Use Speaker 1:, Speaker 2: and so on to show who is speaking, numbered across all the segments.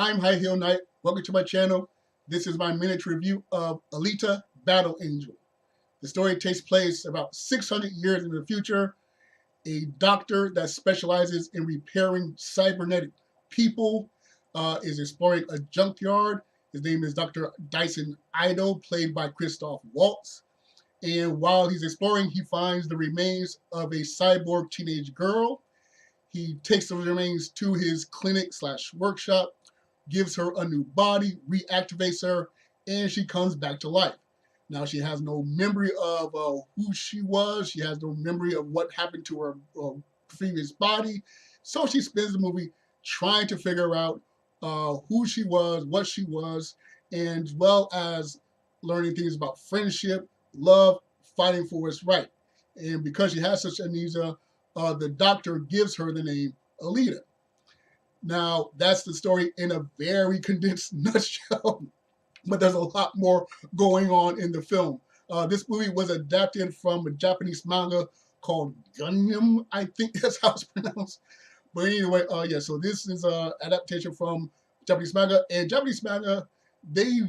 Speaker 1: I'm High Heel Knight. Welcome to my channel. This is my minute review of Alita Battle Angel. The story takes place about 600 years in the future. A doctor that specializes in repairing cybernetic people is exploring a junkyard. His name is Dr. Dyson Ido, played by Christoph Waltz. And while he's exploring, he finds the remains of a cyborg teenage girl. He takes those remains to his clinic/workshop, gives her a new body, reactivates her, and she comes back to life. Now, she has no memory of who she was. She has no memory of what happened to her previous body. So she spends the movie trying to figure out who she was, what she was, and as well as learning things about friendship, love, fighting for what's right. And because she has such amnesia, the doctor gives her the name Alita. Now, that's the story in a very condensed nutshell, but there's a lot more going on in the film. This movie was adapted from a Japanese manga called Gunnm, I think that's how it's pronounced. But anyway, yeah, so this is an adaptation from Japanese manga, and Japanese manga, they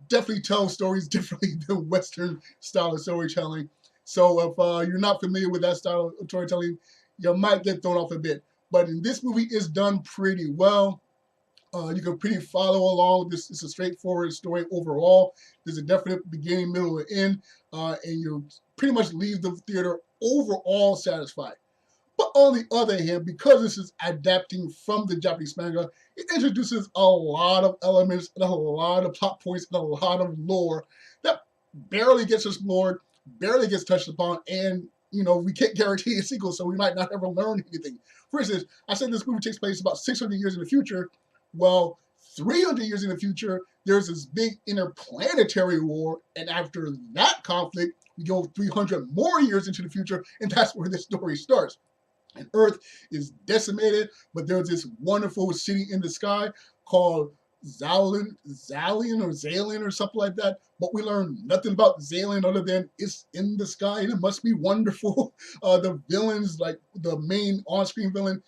Speaker 1: definitely tell stories differently than Western style of storytelling. So if you're not familiar with that style of storytelling, you might get thrown off a bit. But in this movie, it's done pretty well. You can pretty follow along. This is a straightforward story overall. There's a definite beginning, middle, and end, and you pretty much leave the theater overall satisfied. But on the other hand, because this is adapting from the Japanese manga, it introduces a lot of elements and a lot of plot points and a lot of lore that barely gets explored, barely gets touched upon, and we can't guarantee a sequel, so we might not ever learn anything. For instance, I said this movie takes place about 600 years in the future. Well, 300 years in the future, there's this big interplanetary war, and after that conflict, we go 300 more years into the future, and that's where the story starts. And Earth is decimated, but there's this wonderful city in the sky called Zalian or something like that. But we learn nothing about Zalian other than it's in the sky and it must be wonderful. The villains, like the main on-screen villain,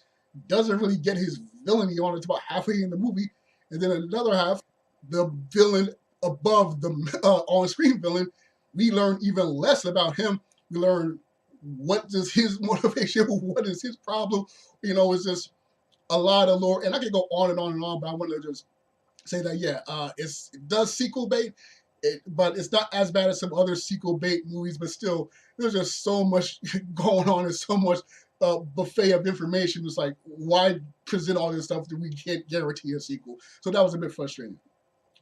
Speaker 1: doesn't really get his villainy on until about halfway in the movie. And then another half, the villain above the on-screen villain, we learn even less about him. We learn what is his motivation, what is his problem. It's just a lot of lore. And I could go on and on and on, but I want to just say that, yeah, it does sequel bait, but it's not as bad as some other sequel bait movies, but still, there's just so much going on and so much buffet of information. It's like, why present all this stuff that we can't guarantee a sequel? So that was a bit frustrating.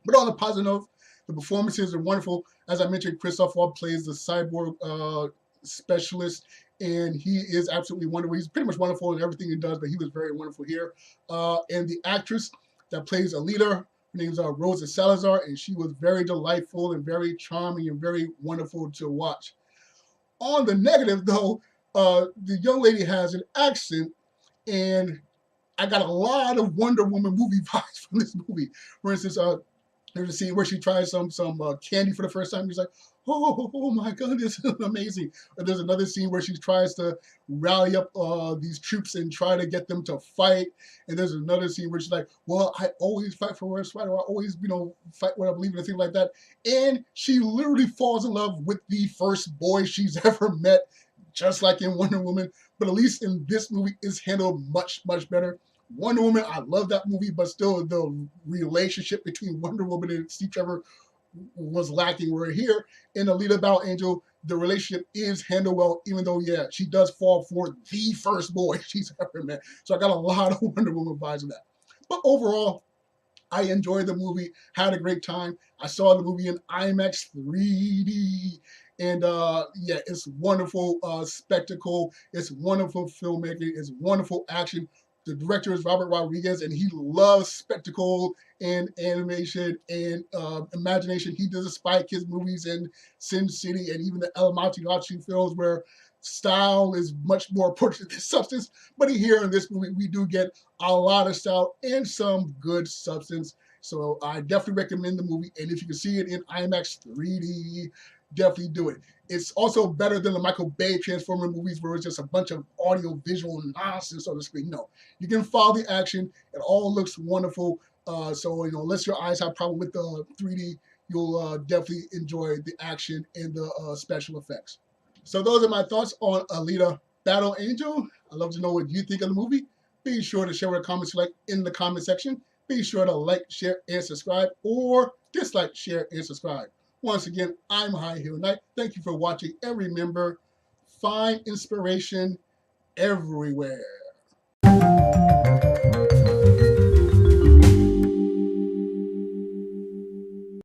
Speaker 1: But on a positive note, the performances are wonderful. As I mentioned, Christoph Waltz plays the cyborg specialist, and he is absolutely wonderful. He's pretty much wonderful in everything he does, but he was very wonderful here. And the actress that plays Alita, her name's Rosa Salazar, and she was very delightful and very charming and very wonderful to watch. On the negative, though, the young lady has an accent, and I got a lot of Wonder Woman movie vibes from this movie. For instance, there's a scene where she tries some candy for the first time. She's like, oh my God, this is amazing. And there's another scene where she tries to rally up these troops and try to get them to fight. And there's another scene where she's like, well, I always fight for what's right, or I always, fight what I believe in, and things like that. And she literally falls in love with the first boy she's ever met, just like in Wonder Woman. But at least in this movie, it's handled much, much better. Wonder Woman, I love that movie, but still the relationship between Wonder Woman and Steve Trevor was lacking. Where here in Alita Battle Angel, the relationship is handled well, even though, yeah, she does fall for the first boy she's ever met. So I got a lot of Wonder Woman vibes in that. But overall, I enjoyed the movie, had a great time. I saw the movie in IMAX 3D. And yeah, it's wonderful spectacle. It's wonderful filmmaking. It's wonderful action. The director is Robert Rodriguez, and he loves spectacle and animation and imagination. He does the Spy Kids movies and Sin City and even the El Mariachi films where style is much more important than substance. But here in this movie, we do get a lot of style and some good substance. So I definitely recommend the movie. And if you can see it in IMAX 3D, definitely do it. It's also better than the Michael Bay Transformer movies where it's just a bunch of audio visual nonsense on the screen. No, you can follow the action. It all looks wonderful. So, unless your eyes have a problem with the 3D, you'll definitely enjoy the action and the special effects. So those are my thoughts on Alita Battle Angel. I'd love to know what you think of the movie. Be sure to share what comments you like in the comment section. Be sure to like, share, and subscribe, or dislike, share, and subscribe. Once again, I'm High Heel Knight. Thank you for watching, and remember, find inspiration everywhere.